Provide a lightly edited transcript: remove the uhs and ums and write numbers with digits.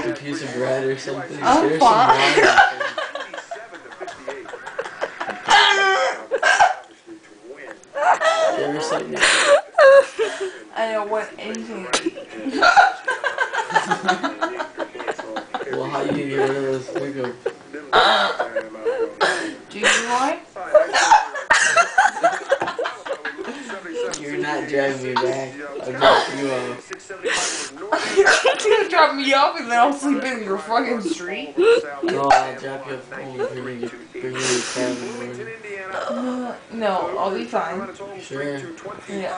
like a piece of bread or something? I'm fine. Give her something. I don't want anything to eat. Well, how you get rid of those hiccups? Do you want? You're not driving me back. I'll drop you off. You're gonna drop me off and then I'll sleep in your fucking street? No, I'll drop you off home and bring you to the cabin in the morning. No, I'll be fine. Sure. Yeah.